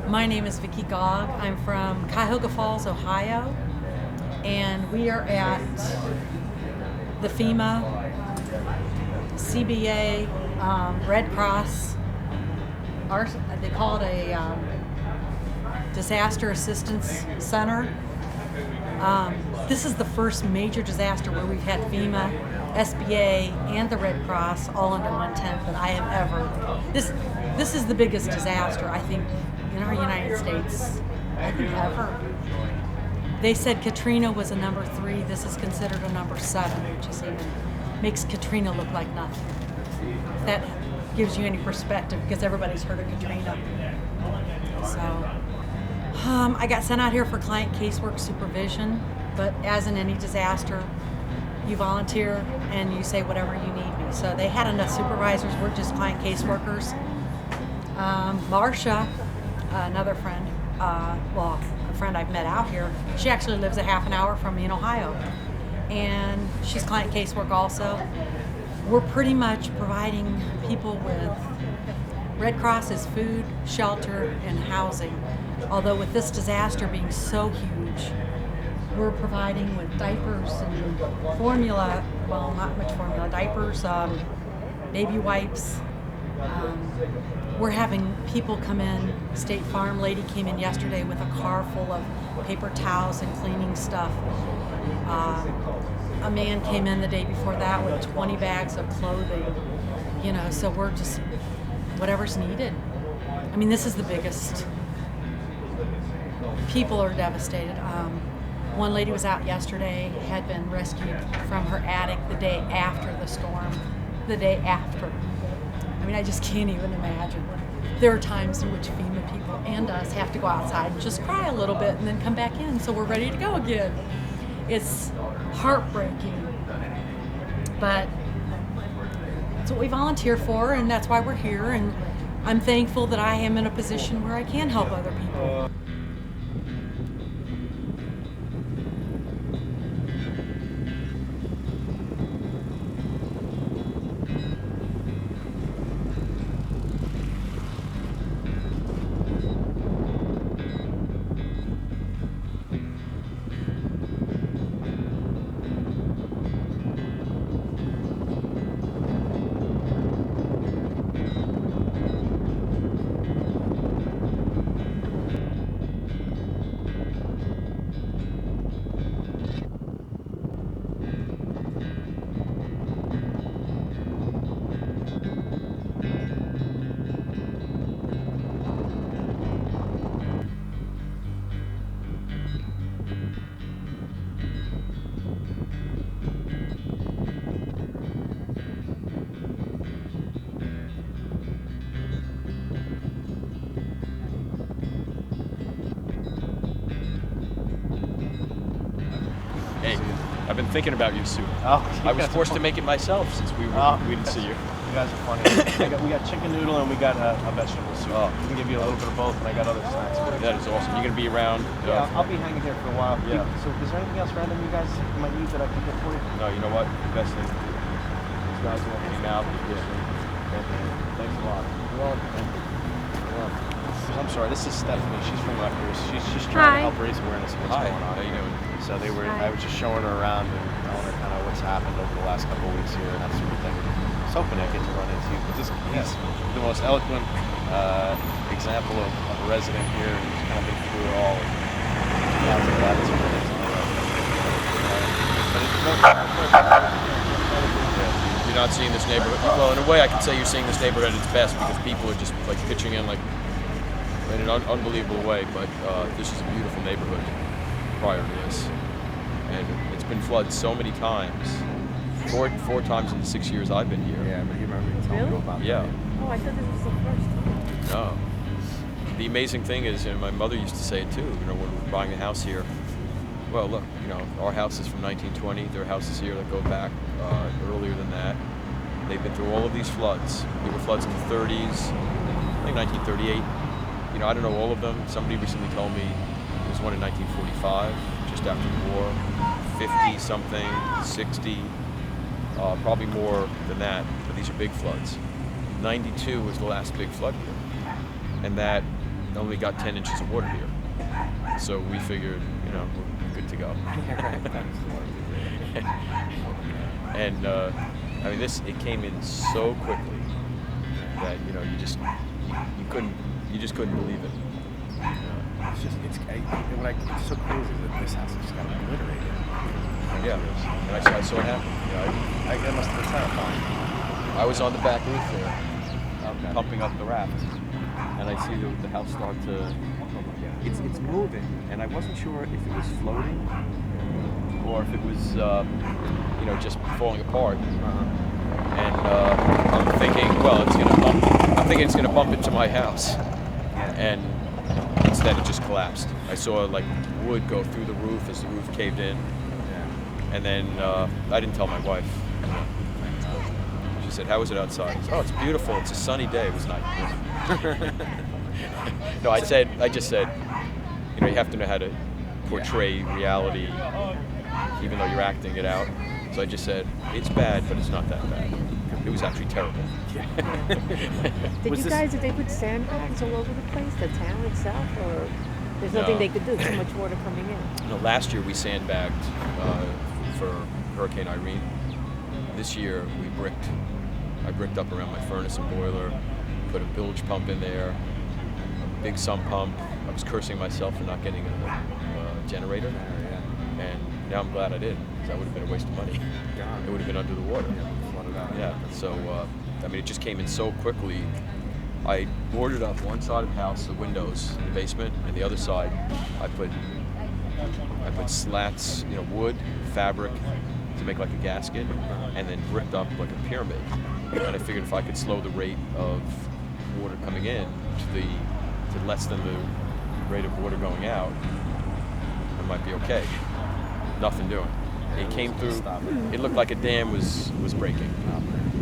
My name is Vicki Gogg. I'm from Cuyahoga Falls, Ohio, and we are at the FEMA, CBA, Red Cross. They call it a disaster assistance center. This is the first major disaster where we've had FEMA, SBA, and the Red Cross all under one tent that I have ever. This is the biggest disaster, I think, in our United States, I think ever. They said Katrina was a number 3. This is considered a number 7, which is even makes Katrina look like nothing. That gives you any perspective because everybody's heard of Katrina. So I got sent out here for client casework supervision, but as in any disaster, you volunteer and you say whatever you need me. So they had enough supervisors, we're just client caseworkers. Marcia, another friend, a friend I've met out here, she actually lives a half an hour from me in Ohio. And she's client casework also. We're pretty much providing people with Red Cross is food, shelter, and housing. Although with this disaster being so huge, we're providing with diapers and formula, well, not much formula, diapers, baby wipes. We're having people come in. State Farm lady came in yesterday with a car full of paper towels and cleaning stuff. A man came in the day before that with 20 bags of clothing. So we're just whatever's needed. I mean, this is the biggest. People are devastated. One lady was out yesterday, had been rescued from her attic the day after the storm. The day after. I mean, I just can't even imagine. There are times in which FEMA people and us have to go outside and just cry a little bit and then come back in so we're ready to go again. It's heartbreaking. But it's what we volunteer for, and that's why we're here, and I'm thankful that I am in a position where I can help other people. Hey, I've been thinking about you, Sue. Oh, I was forced to make it myself since we didn't see you. You guys are funny. we got chicken noodle and we got a vegetable soup. Oh. We can give you a little bit of both, and I got other snacks for you. That is awesome. You're gonna be around? Yeah, I'll be hanging here for a while. Yeah. So is there anything else random you guys might need that I can get for you? No, you know what? The best thing. These guys will hang out. Thanks a lot. You're welcome. I'm sorry, this is Stephanie. She's from Rutgers. She's trying to help raise awareness of what's Hi. going on. How you doing? So I was just showing her around and telling her kind of what's happened over the last couple of weeks here and that sort of thing. I was hoping I get to run into you because he's the most eloquent example of a resident here, and he's kind of been through it all. You're not seeing this neighborhood. Well, in a way, I can say you're seeing this neighborhood at its best because people are just like pitching in like in an unbelievable way. But this is a beautiful neighborhood prior to this, and it's been flooded so many times. Four times in the 6 years I've been here. Yeah, but you remember you telling me about Yeah. that. Oh, I thought this was the first time. No. The amazing thing is, my mother used to say it too, when we were buying a house here. Well, look, our house is from 1920. There are houses here that go back earlier than that. They've been through all of these floods. There were floods in the 30s, I think 1938. I don't know all of them. Somebody recently told me there was one in 1945, just after the war, 50-something, 60, probably more than that, but these are big floods. 92 was the last big flood here. And that only got 10 inches of water here. So we figured, we're good to go. And I mean, it came in so quickly that you just couldn't believe it. It's so crazy that this house just got obliterated. Yeah, and I saw it happen. That must have been terrifying. I was on the back roof there, Okay. pumping up the raft, and I see the house start to. It's moving, and I wasn't sure if it was floating or if it was, just falling apart. And I'm thinking, well, it's gonna bump. I'm thinking it's gonna bump into my house, and instead it just collapsed. I saw like wood go through the roof as the roof caved in, and then I didn't tell my wife. She said, "How was it outside?" I said, "Oh, it's beautiful. It's a sunny day." It was nice. No, I just said, you have to know how to portray reality, even though you're acting it out. So I just said, it's bad, but it's not that bad. It was actually terrible. Did they put sandbags all over the place, the town itself, or there's nothing No. they could do, too much water coming in? Last year we sandbagged for Hurricane Irene. This year we bricked. I bricked up around my furnace and boiler, put a bilge pump in there, a big sump pump. I was cursing myself for not getting a generator, and now I'm glad I did, because that would have been a waste of money. It would have been under the water. Yeah, so it just came in so quickly. I boarded up one side of the house, the windows in the basement, and the other side I put slats, wood, fabric to make like a gasket, and then bricked up like a pyramid. And I figured if I could slow the rate of water coming in to less than the rate of water going out, it might be okay. Nothing doing. It came through. It looked like a dam was breaking.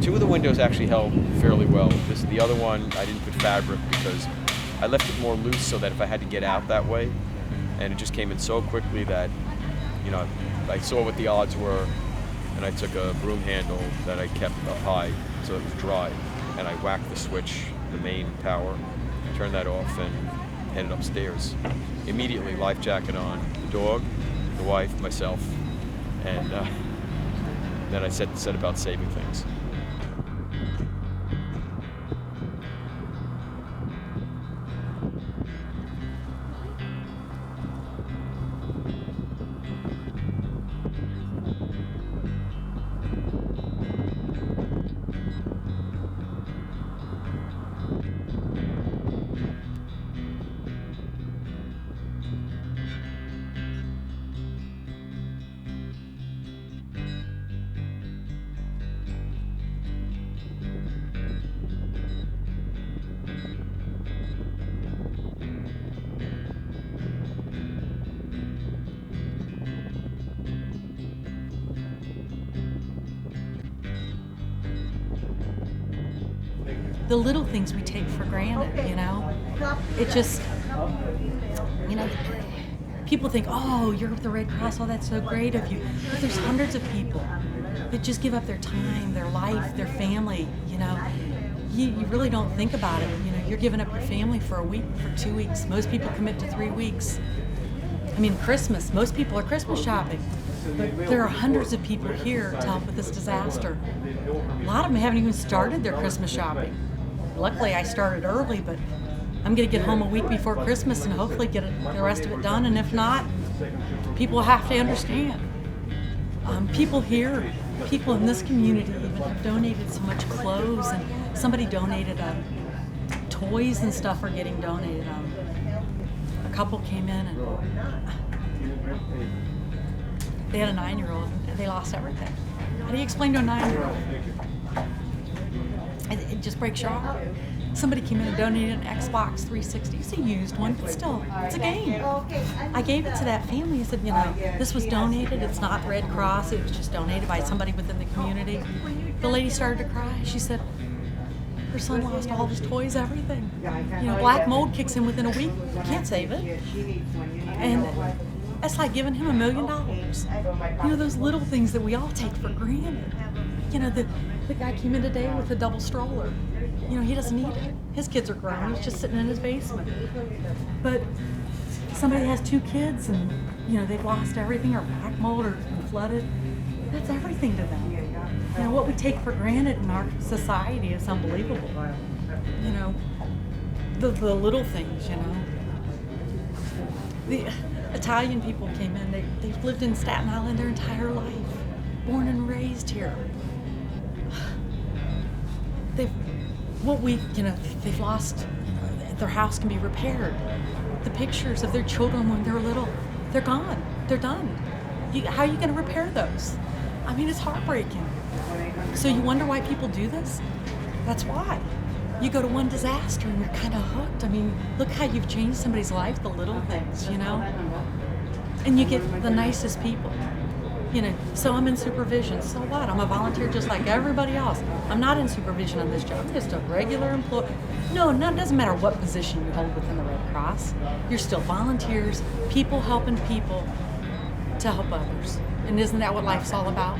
Two of the windows actually held fairly well. The other one, I didn't put fabric because I left it more loose so that if I had to get out that way, and it just came in so quickly that, I saw what the odds were, and I took a broom handle that I kept up high so it was dry, and I whacked the switch, the main power, turned that off, and headed upstairs. Immediately, life jacket on, the dog, the wife, myself, and then I set about saving things. The little things we take for granted, It just, people think, oh, you're with the Red Cross, oh, that's so great of you. But there's hundreds of people that just give up their time, their life, their family, You really don't think about it. You're giving up your family for a week, for 2 weeks. Most people commit to 3 weeks. Christmas, most people are Christmas shopping. But there are hundreds of people here to help with this disaster. A lot of them haven't even started their Christmas shopping. Luckily, I started early, but I'm going to get home a week before Christmas and hopefully get the rest of it done. And if not, people have to understand. People here, people in this community even have donated so much clothes, and somebody donated toys and stuff are getting donated. A couple came in and they had a 9-year-old and they lost everything. How do you explain to a 9-year-old? It just breaks your heart. Somebody came in and donated an Xbox 360. It's a used one, but still, it's a game. I gave it to that family. I said, this was donated. It's not Red Cross. It was just donated by somebody within the community. The lady started to cry. She said, her son lost all his toys, everything. Black mold kicks in within a week. You can't save it. And that's like giving him $1 million. Those little things that we all take for granted. You know, the guy came in today with a double stroller. You know, he doesn't need it. His kids are grown. He's just sitting in his basement. But somebody has 2 kids and, you know, they've lost everything or black mold or been flooded. That's everything to them. You know, what we take for granted in our society is unbelievable. You know, the little things, you know. The Italian people came in, they've lived in Staten Island their entire life, born and raised here. They've lost, their house can be repaired. The pictures of their children when they're little, they're gone, they're done. How are you going to repair those? I mean, it's heartbreaking. So you wonder why people do this? That's why. You go to one disaster and you're kind of hooked. I mean, look how you've changed somebody's life, the little things, you know? And you get the nicest people. You know, so I'm in supervision. So what? I'm a volunteer just like everybody else. I'm not in supervision on this job. I'm just a regular employee. No, it doesn't matter what position you hold within the Red Cross. You're still volunteers, people helping people to help others. And isn't that what life's all about?